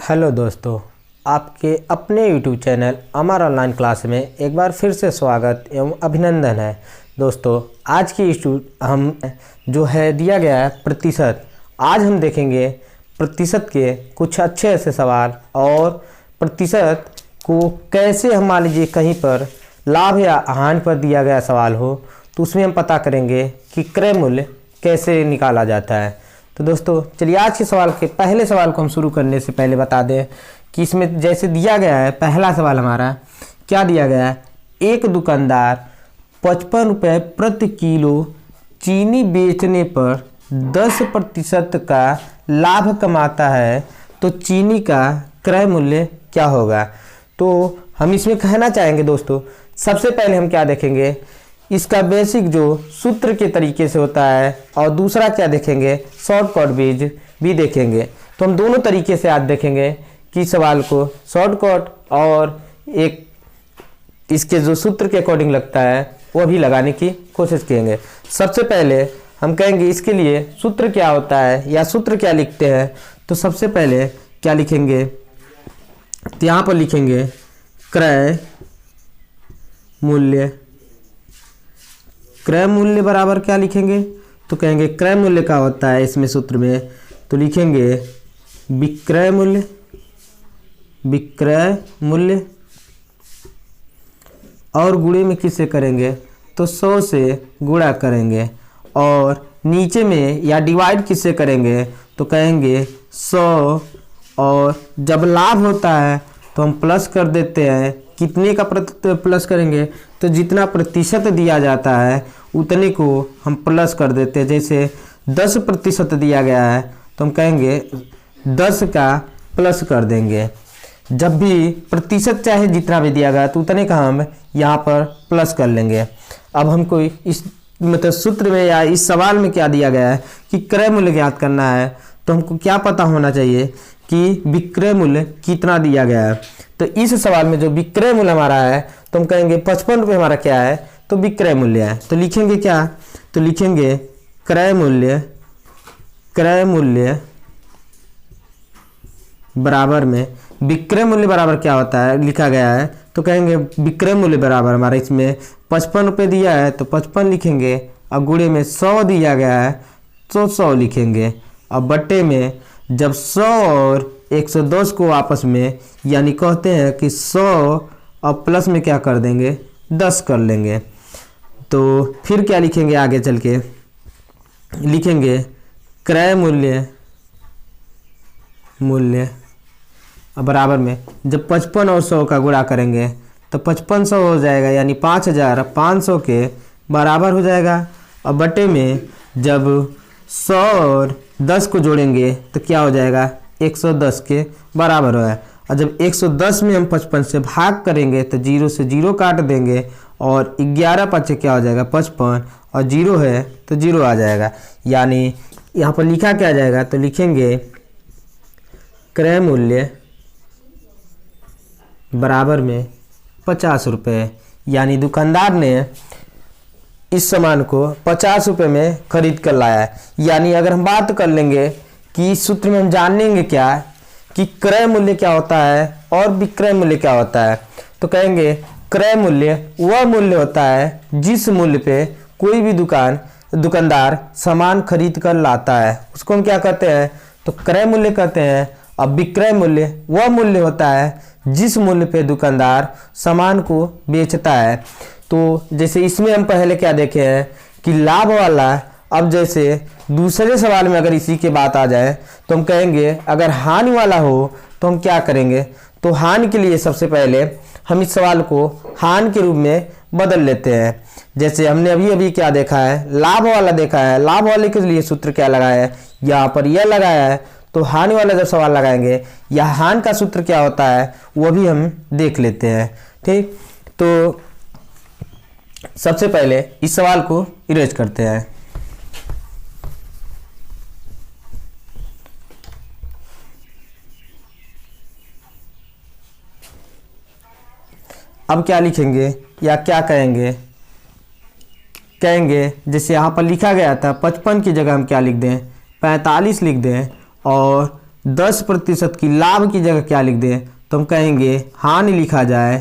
Hello दोस्तों, आपके अपने YouTube चैनल अमर ऑनलाइन क्लास में एक बार फिर से स्वागत एवं अभिनंदन है। दोस्तों, आज की हम जो है दिया गया है प्रतिशत। आज हम देखेंगे प्रतिशत के कुछ अच्छे ऐसे सवाल और प्रतिशत को कैसे हम मान लीजिए कहीं पर लाभ या हानि पर दिया गया सवाल हो तो उसमें हम पता करेंगे कि क्रय मूल्य कैसे निकाला जाता है। तो दोस्तों चलिए आज के सवाल के पहले सवाल को हम शुरू करने से पहले बता दें कि इसमें जैसे दिया गया है, पहला सवाल हमारा क्या दिया गया है। एक दुकानदार 55 रुपये प्रति किलो चीनी बेचने पर 10% का लाभ कमाता है तो चीनी का क्रय मूल्य क्या होगा। तो हम इसमें कहना चाहेंगे दोस्तों, सबसे पहले हम क्या देखेंगे, इसका बेसिक जो सूत्र के तरीके से होता है और दूसरा क्या देखेंगे, शॉर्टकट बीज भी देखेंगे। तो हम दोनों तरीके से आज देखेंगे कि सवाल को शॉर्टकट और एक इसके जो सूत्र के अकॉर्डिंग लगता है वो भी लगाने की कोशिश करेंगे। सबसे पहले हम कहेंगे इसके लिए सूत्र क्या होता है या सूत्र क्या लिखते हैं। तो सबसे पहले क्या लिखेंगे, तो यहाँ पर लिखेंगे क्रय मूल्य। क्रय मूल्य बराबर क्या लिखेंगे, तो कहेंगे क्रय मूल्य का होता है इसमें सूत्र में, तो लिखेंगे विक्रय मूल्य। विक्रय मूल्य और गुणे में किससे करेंगे, तो 100 से गुणा करेंगे और नीचे में या डिवाइड किससे करेंगे, तो कहेंगे 100 और जब लाभ होता है तो हम प्लस कर देते हैं। कितने का प्लस करेंगे, तो जितना प्रतिशत दिया जाता है उतने को हम प्लस कर देते हैं। जैसे 10% दिया गया है तो हम कहेंगे 10 का प्लस कर देंगे। जब भी प्रतिशत चाहे जितना भी दिया गया तो उतने का हम यहाँ पर प्लस कर लेंगे। अब हमको इस मतलब सूत्र में या इस सवाल में क्या दिया गया है कि क्रय मूल्य ज्ञात करना है, तो हमको क्या पता होना चाहिए कि विक्रय मूल्य कितना दिया गया है। तो इस सवाल में जो विक्रय मूल्य हमारा है तो हम कहेंगे 55 रुपये हमारा क्या है, तो विक्रय मूल्य है। तो लिखेंगे क्या, तो लिखेंगे क्रय मूल्य। क्रय मूल्य बराबर में विक्रय मूल्य बराबर क्या होता है लिखा गया है, तो कहेंगे विक्रय मूल्य बराबर हमारा इसमें 55 रुपये दिया है तो 55 लिखेंगे और गुणे में 100 दिया गया है तो 100 लिखेंगे और बट्टे में जब 100 और 110 को आपस में यानी कहते हैं कि 100 और प्लस में क्या कर देंगे, 10 कर लेंगे। तो फिर क्या लिखेंगे, आगे चल के लिखेंगे क्रय मूल्य। मूल्य बराबर में जब 55 और 100 का गुणा करेंगे तो 5500 हो जाएगा यानी 5500 के बराबर हो जाएगा और बटे में जब 100 और 10 को जोड़ेंगे तो क्या हो जाएगा, 110 के बराबर है। और जब 110 में हम 55 से भाग करेंगे तो 0 से 0 काट देंगे और 11 5 क्या हो जाएगा 55 और 0 है तो 0 आ जाएगा। यानी यहाँ पर लिखा क्या आ जाएगा, तो लिखेंगे क्रय मूल्य बराबर में 50 रुपये। यानी दुकानदार ने इस सामान को 50 रुपये में खरीद कर लाया है। यानी अगर हम बात कर लेंगे कि इस सूत्र में हम जानेंगे क्या कि क्रय मूल्य क्या होता है और विक्रय मूल्य क्या होता है, तो कहेंगे क्रय मूल्य वह मूल्य होता है जिस मूल्य पे कोई भी दुकानदार सामान खरीद कर लाता है, उसको हम क्या कहते हैं, तो क्रय मूल्य कहते हैं। अब विक्रय मूल्य वह मूल्य होता है जिस मूल्य पे दुकानदार सामान को बेचता है। तो जैसे इसमें हम पहले क्या देखे हैं कि लाभ वाला, अब जैसे दूसरे सवाल में अगर इसी के बात आ जाए तो हम कहेंगे अगर हानि वाला हो तो हम क्या करेंगे, तो हानि के लिए सबसे पहले हम इस सवाल को हानि के रूप में बदल लेते हैं। जैसे हमने अभी क्या देखा है, लाभ वाला देखा है, लाभ वाले के लिए सूत्र क्या लगाया है, यहाँ पर यह लगाया है। तो हानि वाला जब सवाल लगाएंगे या हानि का सूत्र क्या होता है वो भी हम देख लेते हैं। ठीक, तो सबसे पहले इस सवाल को इरेज करते हैं। अब क्या लिखेंगे या क्या कहेंगे, कहेंगे जैसे यहाँ पर लिखा गया था 55 की जगह हम क्या लिख दें, 45 लिख दें और 10% की लाभ की जगह क्या लिख दें, तो हम कहेंगे हानि लिखा जाए,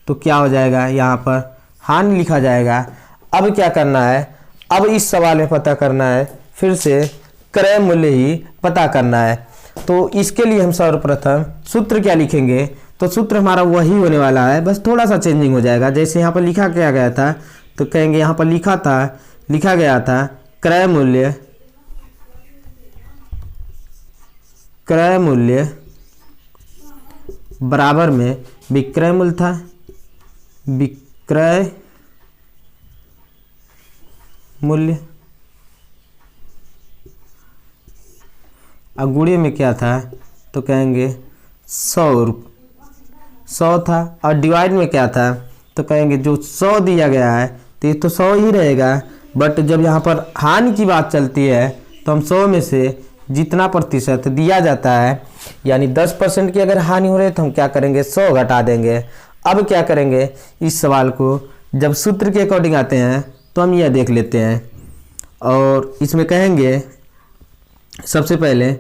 तो क्या हो जाएगा, यहाँ पर हानि लिखा जाएगा। अब क्या करना है, अब इस सवाल में पता करना है, फिर से क्रय मूल्य ही पता करना है। तो इसके लिए हम सर्वप्रथम सूत्र क्या लिखेंगे, तो सूत्र हमारा वही होने वाला है, बस थोड़ा सा चेंजिंग हो जाएगा। जैसे यहाँ पर लिखा क्या गया था, तो कहेंगे यहाँ पर लिखा गया था क्रय मूल्य बराबर में विक्रय मूल्य था, विक्रय मूल्य, और गुणे में क्या था, तो कहेंगे 100 था, और डिवाइड में क्या था, तो कहेंगे जो 100 दिया गया है तो ये तो 100 ही रहेगा। बट जब यहाँ पर हानि की बात चलती है तो हम 100 में से जितना प्रतिशत दिया जाता है, यानी 10% की अगर हानि हो रही है तो हम क्या करेंगे, 100 घटा देंगे। अब क्या करेंगे, इस सवाल को जब सूत्र के अकॉर्डिंग आते हैं तो हम यह देख लेते हैं, और इसमें कहेंगे सबसे पहले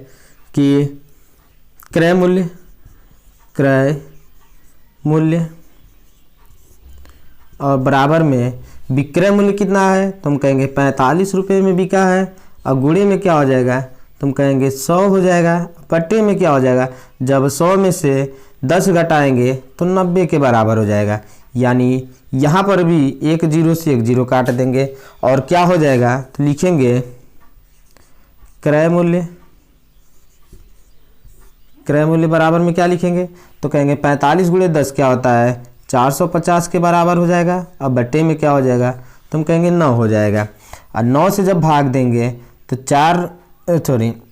कि क्रय मूल्य और बराबर में विक्रय मूल्य कितना है, तो हम कहेंगे 45 रुपये में बिका है, और गुणे में क्या हो जाएगा, तो हम कहेंगे 100 हो जाएगा। बट्टे में क्या हो जाएगा, जब 100 में से 10 घटाएंगे तो 90 के बराबर हो जाएगा। यानी यहाँ पर भी एक जीरो से एक जीरो काट देंगे, और क्या हो जाएगा, तो लिखेंगे क्रय मूल्य बराबर में क्या लिखेंगे, तो कहेंगे 45 गुणे 10 क्या होता है, 450 के बराबर हो जाएगा। अब बट्टे में क्या हो जाएगा, तो हम कहेंगे 9 हो जाएगा। और 9 से जब भाग देंगे तो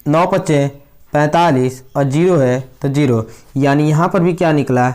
9 पचे 45 और 0 है तो 0, यानी यहाँ पर भी क्या निकला,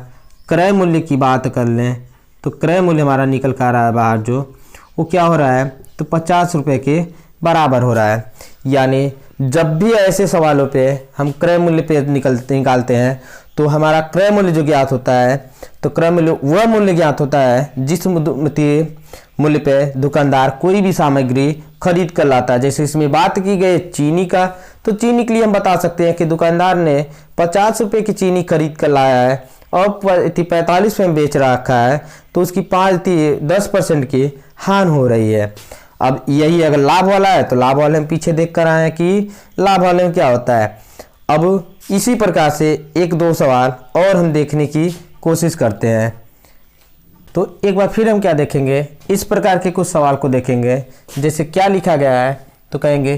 क्रय मूल्य की बात कर लें तो क्रय मूल्य हमारा निकल कर आ रहा है बाहर, जो वो क्या हो रहा है, तो 50 रुपये के बराबर हो रहा है। यानी जब भी ऐसे सवालों पे हम क्रय मूल्य पे निकालते हैं तो हमारा क्रय मूल्य जो ज्ञात होता है, तो क्रय मूल्य वह मूल्य ज्ञात होता है जिस मूल्य पे दुकानदार कोई भी सामग्री खरीद कर लाता है। जैसे इसमें बात की गई चीनी का, तो चीनी के लिए हम बता सकते हैं कि दुकानदार ने 50 रुपये की चीनी खरीद कर लाया है और 45 रुपये में बेच रखा है, तो उसकी 10% की हानि हो रही है। अब यही अगर लाभ वाला है तो लाभ वाले में पीछे देख कर आए कि लाभ वाले में क्या होता है। अब इसी प्रकार से एक दो सवाल और हम देखने की कोशिश करते हैं। तो एक बार फिर हम क्या देखेंगे, इस प्रकार के कुछ सवाल को देखेंगे। जैसे क्या लिखा गया है, तो कहेंगे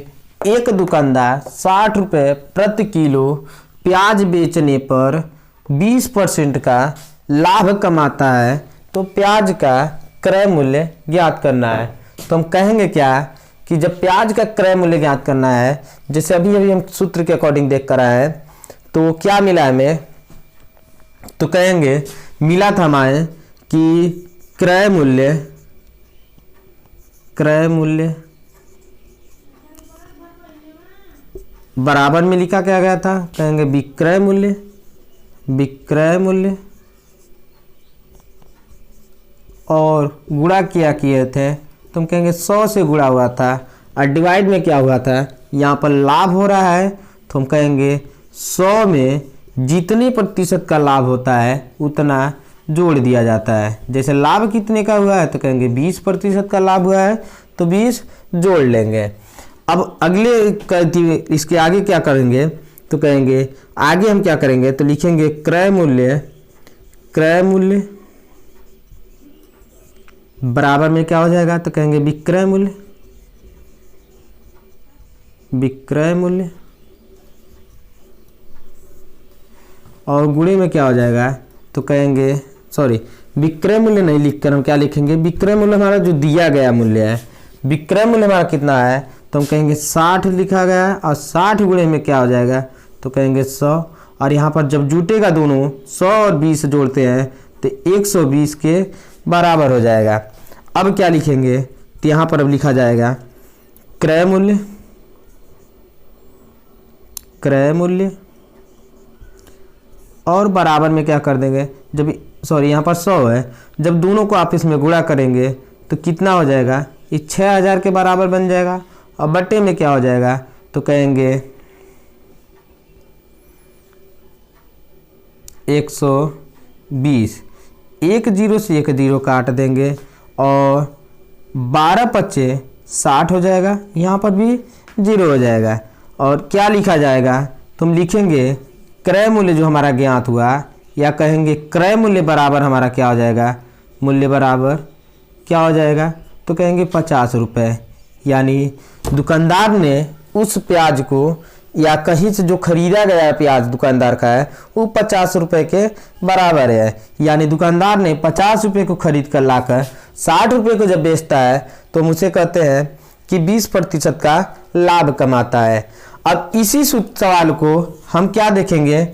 एक दुकानदार 60 रुपये प्रति किलो प्याज बेचने पर 20% का लाभ कमाता है, तो प्याज का क्रय मूल्य ज्ञात करना है। तो हम कहेंगे क्या कि जब प्याज का क्रय मूल्य ज्ञात करना है, जैसे अभी हम सूत्र के अकॉर्डिंग देख कर आए हैं, तो क्या मिला हमें, तो कहेंगे मिला था हमारे कि क्रय मूल्य बराबर में लिखा क्या गया था, कहेंगे विक्रय मूल्य और गुणा किए थे, तो हम कहेंगे 100 से गुणा हुआ था, और डिवाइड में क्या हुआ था, यहाँ पर लाभ हो रहा है तो हम कहेंगे 100 में जितने प्रतिशत का लाभ होता है उतना जोड़ दिया जाता है। जैसे लाभ कितने का हुआ है, तो कहेंगे 20% का लाभ हुआ है तो 20 जोड़ लेंगे। अब अगले इसके आगे क्या करेंगे, तो कहेंगे आगे हम क्या करेंगे, तो लिखेंगे क्रय मूल्य बराबर में क्या हो जाएगा, तो कहेंगे विक्रय मूल्य और गुणे में क्या हो जाएगा, तो कहेंगे विक्रय मूल्य नहीं लिखकर हम क्या लिखेंगे, विक्रय मूल्य हमारा जो दिया गया मूल्य है, विक्रय मूल्य हमारा कितना है, तो हम कहेंगे 60 लिखा गया है, और 60 गुणे में क्या हो जाएगा, तो कहेंगे 100, और यहाँ पर जब जुटेगा दोनों 100 और 20 जोड़ते हैं तो 120 के बराबर हो जाएगा। अब क्या लिखेंगे, तो यहाँ पर अब लिखा जाएगा क्रय मूल्य और बराबर में क्या कर देंगे, जब यहाँ पर 100 है, जब दोनों को आपस में गुणा करेंगे तो कितना हो जाएगा, ये 6000 के बराबर बन जाएगा। और बट्टे में क्या हो जाएगा, तो कहेंगे 120, एक जीरो से एक जीरो काट देंगे और 12 पच्चे 60 हो जाएगा, यहाँ पर भी जीरो हो जाएगा। और क्या लिखा जाएगा, तुम लिखेंगे क्रय मूल्य जो हमारा ज्ञात हुआ, या कहेंगे क्रय मूल्य बराबर हमारा क्या हो जाएगा, मूल्य बराबर क्या हो जाएगा, तो कहेंगे 50 रुपये। यानी दुकानदार ने उस प्याज को या कहीं से जो खरीदा गया प्याज दुकानदार का है वो 50 रुपये के बराबर है। यानी दुकानदार ने 50 रुपये को खरीद कर लाकर 60 रुपये को जब बेचता है तो हम उसे कहते हैं कि 20% का लाभ कमाता है। अब इसी सवाल को हम क्या देखेंगे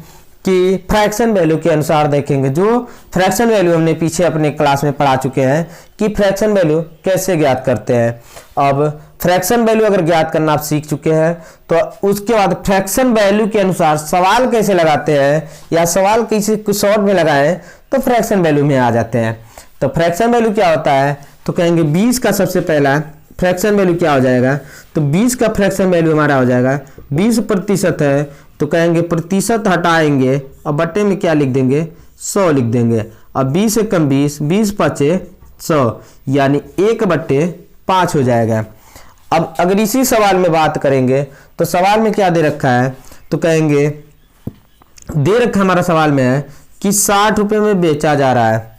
कि फ्रैक्शन वैल्यू के अनुसार देखेंगे, जो फ्रैक्शन वैल्यू हमने पीछे अपने क्लास में पढ़ा चुके हैं कि फ्रैक्शन वैल्यू कैसे ज्ञात करते हैं। अब फ्रैक्शन वैल्यू अगर ज्ञात करना आप सीख चुके हैं तो उसके बाद फ्रैक्शन वैल्यू के अनुसार सवाल कैसे लगाते हैं या सवाल किसी शॉर्ट में लगाएं तो फ्रैक्शन वैल्यू में आ जाते हैं। तो फ्रैक्शन वैल्यू क्या होता है, तो कहेंगे 20 का सबसे पहला फ्रैक्शन वैल्यू क्या हो जाएगा, तो 20 का फ्रैक्शन वैल्यू हमारा हो जाएगा 20% है, तो कहेंगे प्रतिशत हटाएंगे और बट्टे में क्या लिख देंगे, 100 लिख देंगे। अब 20 से कम 20, 20 पचे 100, यानी 1/5 हो जाएगा। अब अगर इसी सवाल में बात करेंगे तो सवाल में क्या दे रखा है, तो कहेंगे दे रखा हमारा सवाल में है कि 60 रुपये में बेचा जा रहा है,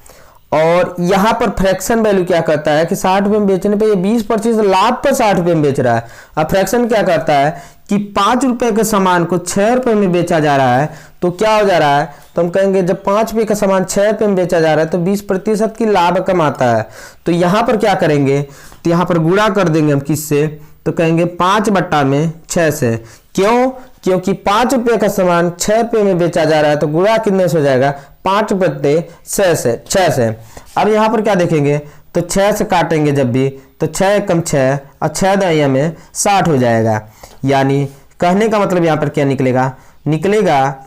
और यहाँ पर फ्रैक्शन वैल्यू क्या करता है कि 60 रुपये में बेचने पे ये 20% लाभ पर 60 रुपये में बेच रहा है। अब फ्रैक्शन क्या करता है कि 5 रुपये के सामान को 6 रुपये में बेचा जा रहा है, तो क्या हो जा रहा है, तो हम कहेंगे जब 5 रुपये का सामान 6 रुपये में बेचा जा रहा है तो 20% की लाभ कमाता है। तो यहाँ पर क्या करेंगे, तो यहाँ पर गुणा कर देंगे हम किससे, तो कहेंगे 5/6 से। क्यों, क्योंकि 5 रुपये का सामान 6 रुपये में बेचा जा रहा है, तो गुणा कितने से हो जाएगा, 5/6 से। अब यहाँ पर क्या देखेंगे, तो 6 से काटेंगे जब भी, तो 6 कम 6 और 6 दाइया में 60 हो जाएगा। यानी कहने का मतलब यहाँ पर क्या निकलेगा,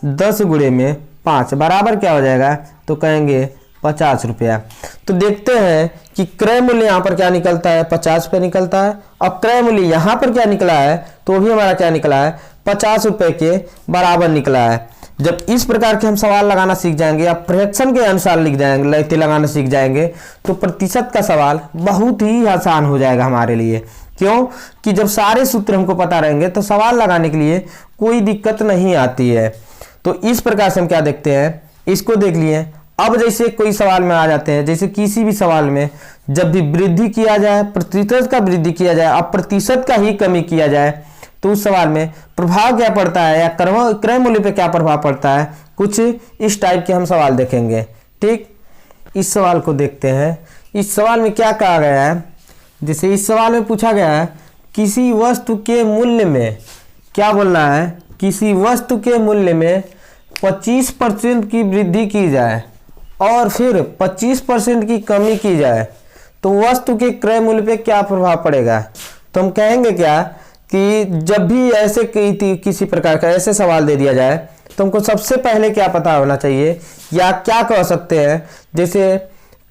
10 गुणे में 5 बराबर क्या हो जाएगा, तो कहेंगे 50 रुपया। तो देखते हैं कि क्रय मूल्य यहाँ पर क्या निकलता है, 50 रुपये निकलता है। अब क्रय मूल्य यहाँ पर क्या निकला है, तो भी हमारा क्या निकला है, 50 रुपये के बराबर निकला है। जब इस प्रकार के हम सवाल लगाना सीख जाएंगे या फ्रैक्शन के अनुसार लिख जाएंगे, लेते लगाना सीख जाएंगे, तो प्रतिशत का सवाल बहुत ही आसान हो जाएगा हमारे लिए। क्यों कि जब सारे सूत्र हमको पता रहेंगे तो सवाल लगाने के लिए कोई दिक्कत नहीं आती है। तो इस प्रकार से हम क्या देखते हैं, इसको देख लिए। अब जैसे कोई सवाल में आ जाते हैं, जैसे किसी भी सवाल में जब भी वृद्धि किया जाए, प्रतिशत का वृद्धि किया जाए, अब प्रतिशत का ही कमी किया जाए, तो उस सवाल में प्रभाव क्या पड़ता है या क्रय मूल्य पे क्या प्रभाव पड़ता है, कुछ इस टाइप के हम सवाल देखेंगे। ठीक, इस सवाल को देखते हैं। इस सवाल में क्या कहा गया है, जैसे इस सवाल में पूछा गया है किसी वस्तु के मूल्य में, क्या बोलना है, किसी वस्तु के मूल्य में 25% की वृद्धि की जाए और फिर 25% की कमी की जाए तो वस्तु के क्रय मूल्य पे क्या प्रभाव पड़ेगा। तो हम कहेंगे क्या कि जब भी ऐसे किसी प्रकार का ऐसे सवाल दे दिया जाए तो हमको सबसे पहले क्या पता होना चाहिए या क्या कह सकते हैं, जैसे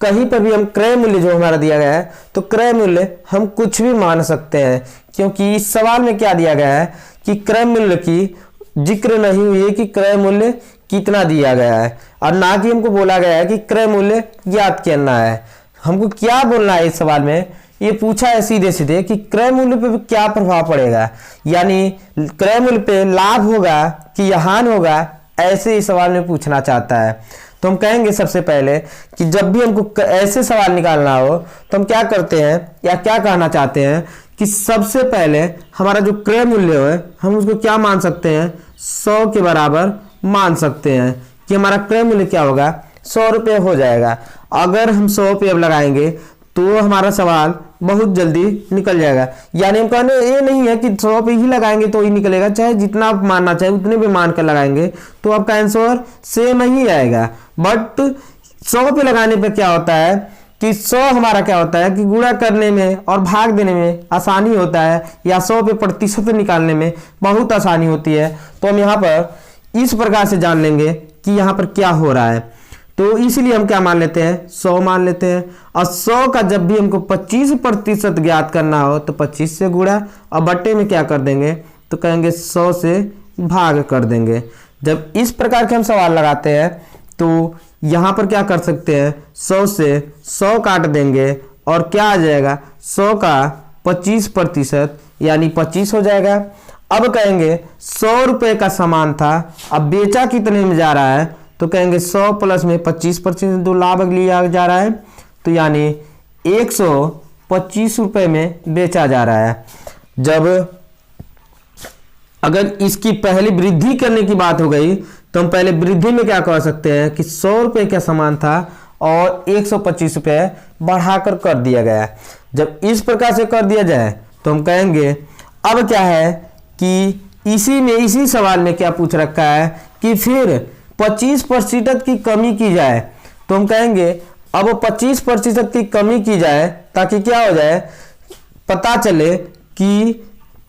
कहीं पर भी हम क्रय मूल्य जो हमारा दिया गया है तो क्रय मूल्य हम कुछ भी मान सकते हैं, क्योंकि इस सवाल में क्या दिया गया है कि क्रय मूल्य की जिक्र नहीं हुई है कि क्रय मूल्य कितना दिया गया है, और ना कि हमको बोला गया है कि क्रय मूल्य ज्ञात करना है। हमको क्या बोलना है इस सवाल में, ये पूछा है सीधे सीधे कि क्रय मूल्य पे क्या प्रभाव पड़ेगा, यानी क्रय मूल्य पे लाभ होगा कि हानि होगा, ऐसे इस सवाल में पूछना चाहता है। तो हम कहेंगे सबसे पहले कि जब भी हमको ऐसे सवाल निकालना हो तो हम क्या करते हैं या क्या कहना चाहते हैं कि सबसे पहले हमारा जो क्रय मूल्य है हम उसको क्या मान सकते हैं, 100 के बराबर मान सकते हैं कि हमारा क्रय मूल्य क्या होगा, 100 रुपये हो जाएगा। अगर हम 100 रुपये अब लगाएंगे तो हमारा सवाल बहुत जल्दी निकल जाएगा। यानी हम कहने ये नहीं है कि 100 पे ही लगाएंगे तो ही निकलेगा, चाहे जितना आप मानना चाहे उतने पे मान कर लगाएंगे तो आपका आंसर सेम ही आएगा। बट 100 पे लगाने पे क्या होता है कि 100 हमारा क्या होता है कि गुणा करने में और भाग देने में आसानी होता है, या 100 पे प्रतिशत निकालने में बहुत आसानी होती है। तो हम यहाँ पर इस प्रकार से जान लेंगे कि यहाँ पर क्या हो रहा है। तो इसीलिए हम क्या मान लेते हैं, 100 मान लेते हैं। और 100 का जब भी हमको 25% ज्ञात करना हो तो 25 से गुणा और बट्टे में क्या कर देंगे, तो कहेंगे 100 से भाग कर देंगे। जब इस प्रकार के हम सवाल लगाते हैं तो यहाँ पर क्या कर सकते हैं, 100 से 100 काट देंगे और क्या आ जाएगा, 100 का 25% यानी 25 हो जाएगा। अब कहेंगे 100 रुपये का सामान था, अब बेचा कितने में जा रहा है, तो कहेंगे 100 प्लस में 25% तो लाभ लिया जा रहा है, तो यानी 125 रुपये में बेचा जा रहा है। जब अगर इसकी पहली वृद्धि करने की बात हो गई तो हम पहले वृद्धि में क्या कर सकते हैं कि 100 रुपये का सामान था और 125 रुपये बढ़ाकर कर दिया गया। जब इस प्रकार से कर दिया जाए तो हम कहेंगे अब क्या है कि इसी सवाल में क्या पूछ रखा है कि फिर 25% की कमी की जाए, तो हम कहेंगे अब 25% की कमी की जाए ताकि क्या हो जाए, पता चले कि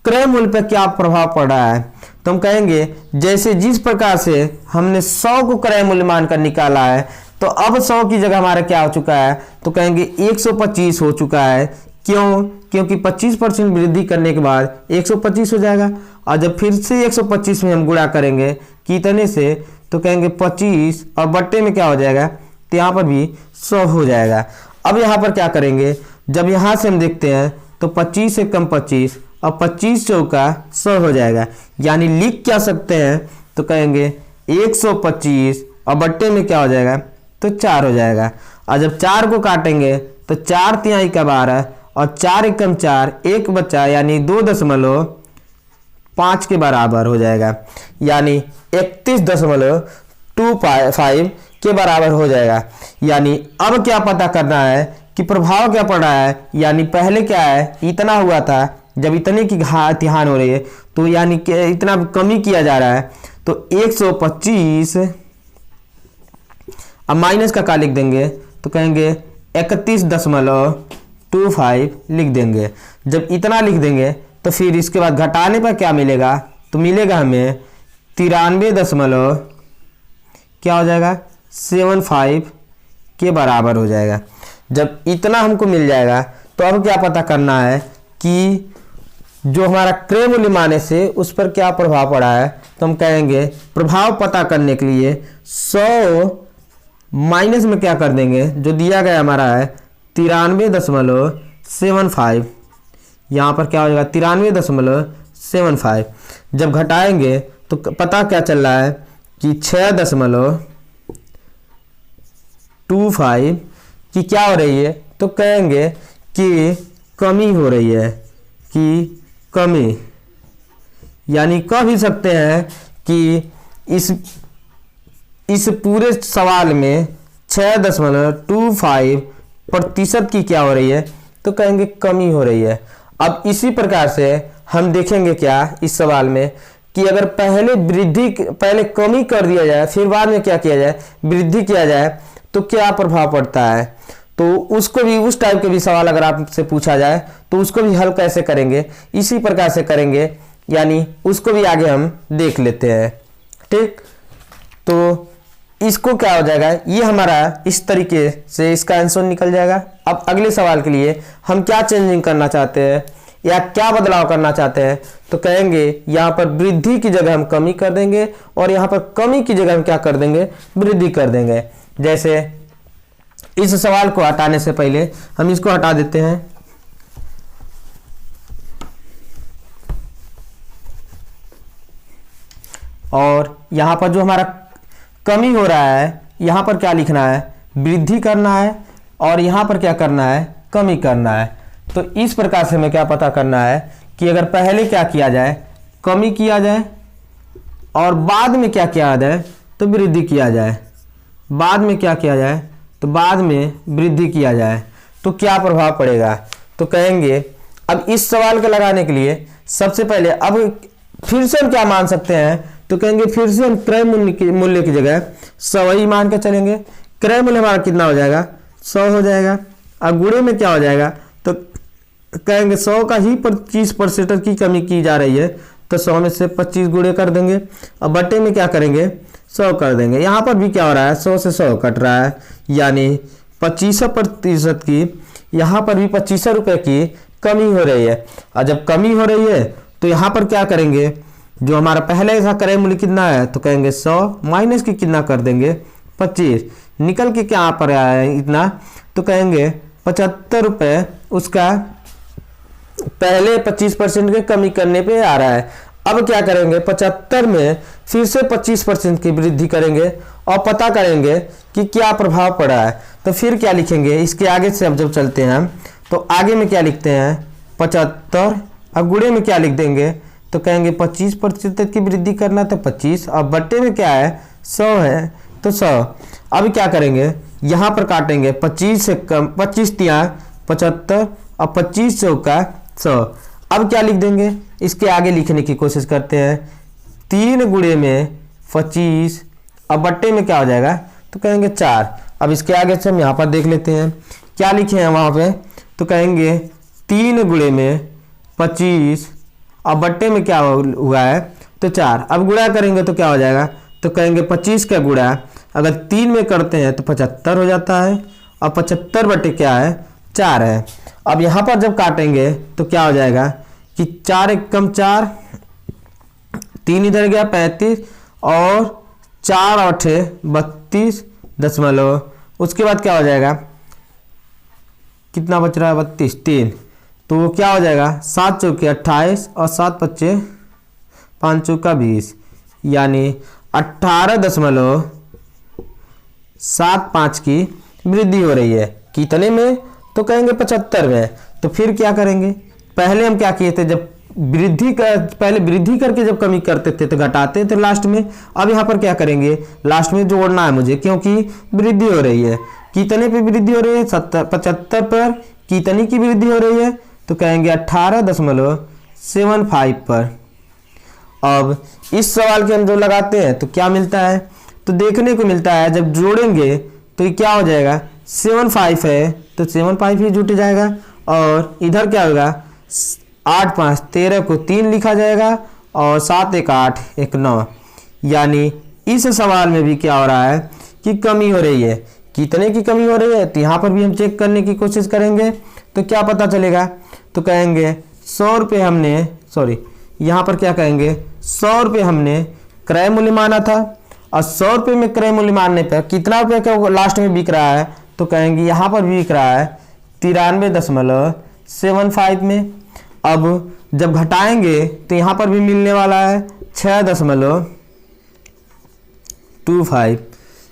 क्रय मूल्य पर क्या प्रभाव पड़ रहा है। तो हम कहेंगे जैसे जिस प्रकार से हमने 100 को क्रय मूल्य मानकर निकाला है, तो अब 100 की जगह हमारा क्या हो चुका है, तो कहेंगे 125 हो चुका है। क्यों? क्योंकि 25% वृद्धि करने के बाद 125 हो जाएगा, और जब फिर से 125 में हम गुणा करेंगे कितने से, तो कहेंगे 25 और बट्टे में क्या हो जाएगा, तो यहाँ पर भी 100 हो जाएगा। अब यहाँ पर क्या करेंगे, जब यहाँ से हम देखते हैं तो 25 से कम 25 और 25 चौका 100 हो जाएगा, यानी लिख क्या सकते हैं, तो कहेंगे 125 और बट्टे में क्या हो जाएगा, तो 4 हो जाएगा। और जब 4 को काटेंगे तो 4 तिहाई का 12 और 4 एकम 4, एक बचा यानी 2.5 के बराबर हो जाएगा, यानी 31.25 के बराबर हो जाएगा। यानी अब क्या पता करना है कि प्रभाव क्या पड़ रहा है, यानी पहले क्या है, इतना हुआ था, जब इतने की ध्यान हो रही है तो यानी इतना कमी किया जा रहा है, तो 125 अब माइनस का लिख देंगे, तो कहेंगे 31.25 लिख देंगे। जब इतना लिख देंगे तो फिर इसके बाद घटाने पर क्या मिलेगा, तो मिलेगा हमें 93 क्या हो जाएगा, 75 के बराबर हो जाएगा। जब इतना हमको मिल जाएगा तो अब क्या पता करना है कि जो हमारा क्रय मूल्य माने से उस पर क्या प्रभाव पड़ा है। तो हम कहेंगे प्रभाव पता करने के लिए 100 माइनस में क्या कर देंगे, जो दिया गया हमारा है 93.75, यहाँ पर क्या हो जाएगा 93.75। जब घटाएंगे तो पता क्या चल रहा है कि 6.25 की क्या हो रही है, तो कहेंगे कि कमी हो रही है, कि कमी, यानी कह भी सकते हैं कि इस पूरे सवाल में 6.25% की क्या हो रही है, तो कहेंगे कमी हो रही है। अब इसी प्रकार से हम देखेंगे क्या इस सवाल में कि अगर पहले कमी कर दिया जाए फिर बाद में क्या किया जाए, वृद्धि किया जाए, तो क्या प्रभाव पड़ता है। तो उसको भी, उस टाइप के भी सवाल अगर आपसे पूछा जाए तो उसको भी हल कैसे करेंगे, इसी प्रकार से करेंगे, यानी उसको भी आगे हम देख लेते हैं। ठीक, तो इसको क्या हो जाएगा, ये हमारा इस तरीके से इसका आंसर निकल जाएगा। अब अगले सवाल के लिए हम क्या चेंजिंग करना चाहते हैं या क्या बदलाव करना चाहते हैं, तो कहेंगे यहाँ पर वृद्धि की जगह हम कमी कर देंगे और यहाँ पर कमी की जगह हम क्या कर देंगे, वृद्धि कर देंगे। जैसे इस सवाल को हटाने से पहले हम इसको हटा देते हैं, और यहाँ पर जो हमारा कमी हो रहा है यहाँ पर क्या लिखना है, वृद्धि करना है, और यहाँ पर क्या करना है, कमी करना है। तो इस प्रकार से हमें क्या पता करना है कि अगर पहले क्या किया जाए, कमी किया जाए, और बाद में क्या किया जाए, तो वृद्धि किया जाए, बाद में क्या किया जाए, तो बाद में वृद्धि किया जाए, तो क्या प्रभाव पड़ेगा। तो कहेंगे अब इस सवाल को लगाने के लिए सबसे पहले अब फिर से हम क्या मान सकते हैं, तो कहेंगे फिर से हम क्रय मूल्य की जगह 100 ही मान के चलेंगे। क्रय मूल्य हमारा कितना हो जाएगा, 100 हो जाएगा। अब गुणे में क्या हो जाएगा, तो कहेंगे 100 का ही 25% की कमी की जा रही है, तो 100 में से 25 गुणे कर देंगे। अब बट्टे में क्या करेंगे, 100 कर देंगे। यहाँ पर भी क्या हो रहा है, 100 से 100 कट रहा है, यानी 25% की, यहाँ पर भी 25 रुपये की कमी हो रही है। और जब कमी हो रही है तो यहाँ पर क्या करेंगे, जो हमारा पहले ऐसा क्रय मूल्य कितना है, तो कहेंगे 100 माइनस की कितना कर देंगे, 25, निकल के क्या पर आया है इतना, तो कहेंगे 75 रुपये उसका पहले 25% के कमी करने पे आ रहा है। अब क्या करेंगे, 75 में फिर से 25% की वृद्धि करेंगे और पता करेंगे कि क्या प्रभाव पड़ा है। तो फिर क्या लिखेंगे, इसके आगे से अब जब चलते हैं तो आगे में क्या लिखते हैं 75, अब गुणे में क्या लिख देंगे, तो कहेंगे 25% की वृद्धि करना तो 25, और बट्टे में क्या है 100 है तो 100। अब क्या करेंगे, यहाँ पर काटेंगे 25 से कम, 25 तिया 75 और 25 चौका 100। अब क्या लिख देंगे, इसके आगे लिखने की कोशिश करते हैं, 3 गुणे में 25 अब बट्टे में क्या हो जाएगा, तो कहेंगे 4। अब इसके आगे से हम यहाँ पर देख लेते हैं क्या लिखे हैं वहाँ पे, तो कहेंगे 3 गुणे में 25 अब बट्टे में क्या हुआ है, तो 4। अब गुणा करेंगे तो क्या हो जाएगा, तो कहेंगे 25 का गुणा अगर 3 में करते हैं तो 75 हो जाता है, और 75 बटे क्या है 4 है। अब यहाँ पर जब काटेंगे तो क्या हो जाएगा कि 4 एक कम 4, 3 इधर गया 35 और 4 8 32 दशमलव, उसके बाद क्या हो जाएगा, कितना बच रहा है 32, 3, तो क्या हो जाएगा 7 चौके 28 और 7 पच्चे 5 चौका 20, यानी 18.75 की वृद्धि हो रही है। कितने में, तो कहेंगे 75 में। तो फिर क्या करेंगे, पहले हम क्या किए थे, जब पहले वृद्धि करके जब कमी करते थे तो घटाते थे लास्ट में। अब यहाँ पर क्या करेंगे, लास्ट में जोड़ना है मुझे, क्योंकि वृद्धि हो रही है। कितने पे वृद्धि हो रही है, 75 पर कितनी की वृद्धि हो रही है, तो कहेंगे 18.75 पर। अब इस सवाल के हम जो लगाते हैं तो क्या मिलता है, तो देखने को मिलता है जब जोड़ेंगे तो ये क्या हो जाएगा, 75 है तो 75 ही जुट जाएगा, और इधर क्या होगा 8 5 13 को 3 लिखा जाएगा, और 7 1 8 1 9, यानी इस सवाल में भी क्या हो रहा है कि कमी हो रही है। कितने की कमी हो रही है, तो यहाँ पर भी हम चेक करने की कोशिश करेंगे तो क्या पता चलेगा, तो कहेंगे 100 रुपये हमने, सॉरी यहाँ पर क्या कहेंगे 100 रुपये हमने क्रय मूल्य माना था, और 100 रुपये में क्रय मूल्य मानने पर कितना रुपये का लास्ट में बिक रहा है, तो कहेंगे यहाँ पर बिक रहा है 93.75 में। अब जब घटाएंगे तो यहाँ पर भी मिलने वाला है 6.25,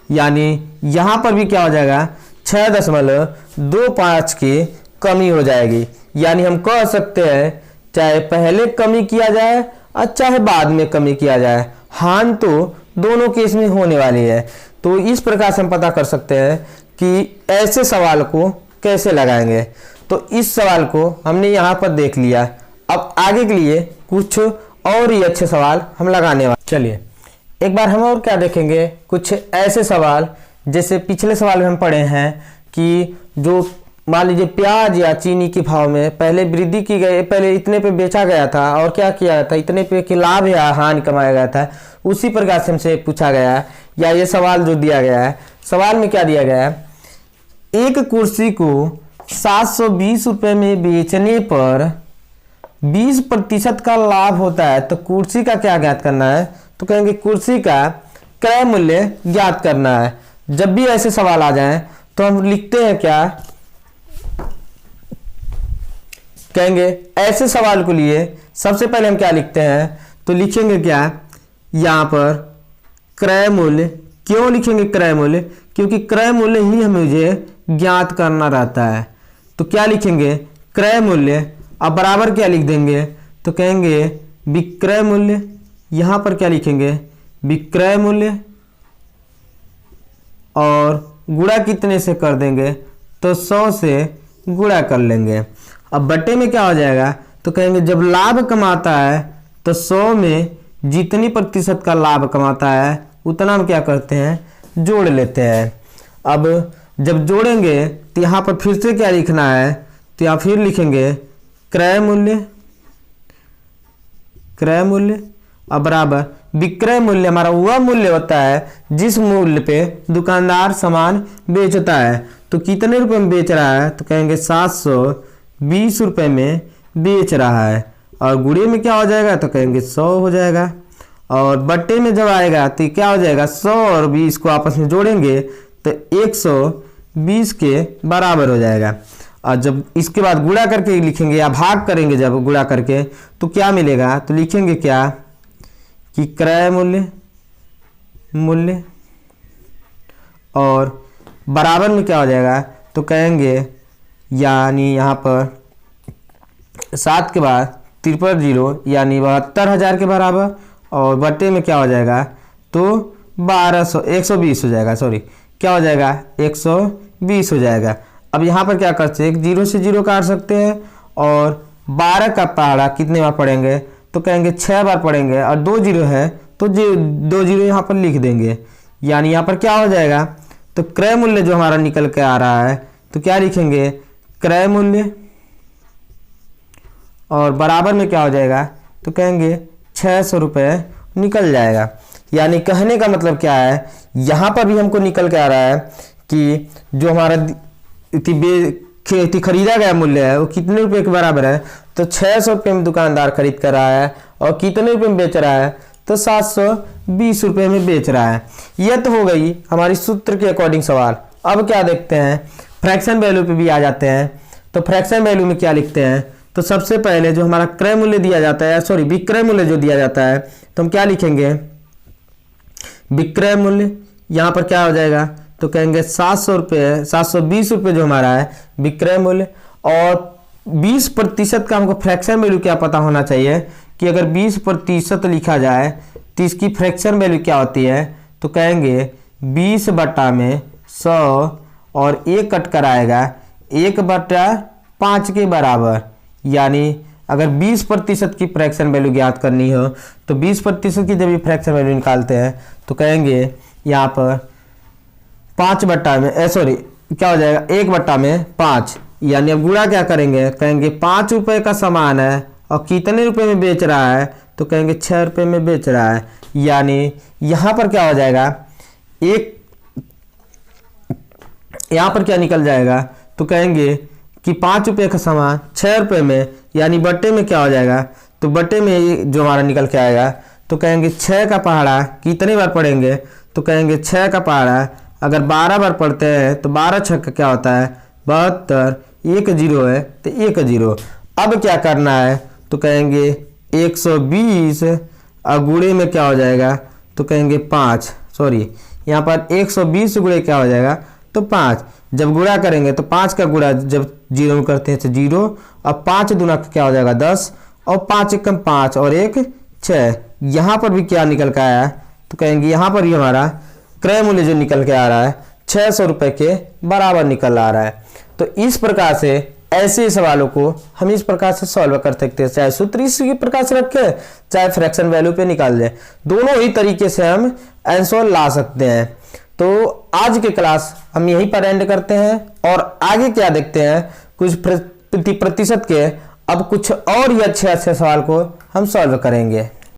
यानी यहाँ पर भी क्या हो जाएगा 6.25 की कमी हो जाएगी। यानी हम कह सकते हैं चाहे पहले कमी किया जाए और चाहे बाद में कमी किया जाए, हानि तो दोनों केस में होने वाली है। तो इस प्रकार से हम पता कर सकते हैं कि ऐसे सवाल को कैसे लगाएंगे। तो इस सवाल को हमने यहाँ पर देख लिया। अब आगे के लिए कुछ और ही अच्छे सवाल हम लगाने वाले। चलिए एक बार हम और क्या देखेंगे, कुछ ऐसे सवाल जैसे पिछले सवाल में हम पढ़े हैं कि जो मान लीजिए प्याज या चीनी के भाव में पहले वृद्धि की गई, पहले इतने पे बेचा गया था और क्या किया था, इतने पे कि लाभ या हानि कमाया गया था। उसी प्रकार से हमसे पूछा गया है, या ये सवाल जो दिया गया है, सवाल में क्या दिया गया है, एक कुर्सी को 720 रुपये में बेचने पर 20% का लाभ होता है, तो कुर्सी का क्या ज्ञात करना है, तो कहेंगे कुर्सी का क्रय मूल्य ज्ञात करना है। जब भी ऐसे सवाल आ जाएं तो हम लिखते हैं क्या, कहेंगे ऐसे सवाल को लिए सबसे पहले हम क्या लिखते हैं, तो लिखेंगे क्या यहाँ पर क्रय मूल्य। क्यों लिखेंगे क्रय मूल्य, क्योंकि क्रय मूल्य ही हमें मुझे ज्ञात करना रहता है। तो क्या लिखेंगे क्रय मूल्य, अब बराबर क्या लिख देंगे, तो कहेंगे विक्रय मूल्य। यहाँ पर क्या लिखेंगे विक्रय मूल्य, और गुणा कितने से कर देंगे, तो 100 से गुणा कर लेंगे। अब बटे में क्या हो जाएगा, तो कहेंगे जब लाभ कमाता है तो 100 में जितनी प्रतिशत का लाभ कमाता है उतना हम क्या करते हैं जोड़ लेते हैं। अब जब जोड़ेंगे तो यहाँ पर फिर से क्या लिखना है, तो यहाँ फिर लिखेंगे क्रय मूल्य, क्रय मूल्य अब बराबर विक्रय मूल्य। हमारा वह मूल्य होता है जिस मूल्य पे दुकानदार सामान बेचता है। तो कितने रुपए में बेच रहा है, तो कहेंगे 720 रुपये में बेच रहा है, और गुणे में क्या हो जाएगा, तो कहेंगे 100 हो जाएगा। और बट्टे में जब आएगा तो क्या हो जाएगा, 100 और 20 को आपस में जोड़ेंगे तो 120 के बराबर हो जाएगा। और जब इसके बाद गुणा करके लिखेंगे या भाग करेंगे जब गुणा करके तो क्या मिलेगा, तो लिखेंगे क्या कि क्रय मूल्य और बराबर में क्या हो जाएगा, तो कहेंगे यानी यहाँ पर 7 के बाद 53 जीरो यानी 72,000 के बराबर, और बट्टे में क्या हो जाएगा, तो 120 हो जाएगा, सॉरी क्या हो जाएगा 120 हो जाएगा। अब यहाँ पर क्या कर सकते हैं, 0 से 0 काट सकते हैं, और 12 का पहाड़ा कितने बार पढ़ेंगे, तो कहेंगे 6 बार पढ़ेंगे, और 2 जीरो है तो 2 जीरो यहाँ पर लिख देंगे। यानी यहाँ पर क्या हो जाएगा, तो क्रय मूल्य जो हमारा निकल के आ रहा है तो क्या लिखेंगे, क्रय मूल्य और बराबर में क्या हो जाएगा, तो कहेंगे 600 रुपये निकल जाएगा। यानी कहने का मतलब क्या है, यहाँ पर भी हमको निकल के आ रहा है कि जो हमारा खरीदा गया मूल्य है वो कितने रुपए के बराबर है, तो 600 रुपये में दुकानदार खरीद कर रहा है, और कितने रुपये में बेच रहा है, तो 720 रुपये में बेच रहा है। यह तो हो गई हमारी सूत्र के अकॉर्डिंग सवाल। अब क्या देखते हैं, फ्रैक्शन वैल्यू पे भी आ जाते हैं। तो फ्रैक्शन वैल्यू में क्या लिखते हैं, तो सबसे पहले जो हमारा क्रय मूल्य दिया जाता है, सॉरी विक्रय मूल्य जो दिया जाता है, तो हम क्या लिखेंगे, विक्रय मूल्य यहाँ पर क्या हो जाएगा, तो कहेंगे 700 रुपये 720 रुपये जो हमारा है विक्रय मूल्य। और 20% का हमको फ्रैक्शन वैल्यू क्या पता होना चाहिए कि अगर 20% लिखा जाए तो इसकी फ्रैक्शन वैल्यू क्या होती है, तो कहेंगे 20/100 और 1 कट कर आएगा 1/5 के बराबर। यानी अगर 20% की फ्रैक्शन वैल्यू ज्ञात करनी हो तो 20% की जब भी फ्रैक्शन वैल्यू निकालते हैं तो कहेंगे यहाँ पर 1/5 क्या हो जाएगा, 1/5। यानी अब गुणा क्या करेंगे, कहेंगे 5 रुपये का सामान है और कितने रुपए में बेच रहा है, तो कहेंगे 6 रुपये में बेच रहा है। यानी यहाँ पर क्या हो जाएगा, यहाँ पर क्या निकल जाएगा, तो कहेंगे कि 5 रुपये का सामान 6 रुपये में, यानी बट्टे में क्या हो जाएगा, तो बट्टे में जो हमारा निकल के आएगा तो कहेंगे 6 का पहाड़ा कितने बार पढ़ेंगे, तो कहेंगे 6 का पहाड़ा अगर 12 बार पढ़ते हैं तो 12 छक्का क्या होता है 72, 1 जीरो है तो 1 जीरो। अब क्या करना है, तो कहेंगे 120 और गुणे में क्या हो जाएगा, तो कहेंगे 5, सॉरी यहाँ पर 120 गुणे क्या हो जाएगा, तो 5। जब गुणा करेंगे तो 5 का गुणा जब 0 में करते हैं तो 0, और 5 दूना क्या हो जाएगा 10, और 5 एकम 5 और 1 6। यहाँ पर भी क्या निकल के आया है, तो कहेंगे यहाँ पर भी हमारा क्रय मूल्य जो निकल के आ रहा है 600 रुपये के बराबर निकल आ रहा है। तो इस प्रकार से ऐसे सवालों को हम इस प्रकार से सॉल्व कर सकते हैं, चाहे सूत्र इसी प्रकार से रखें चाहे फ्रैक्शन वैल्यू पे निकाल दें, दोनों ही तरीके से हम आंसर ला सकते हैं। तो आज के क्लास हम यहीं पर एंड करते हैं और आगे क्या देखते हैं, कुछ प्रतिशत के अब कुछ और ही अच्छे अच्छे सवाल को हम सॉल्व करेंगे।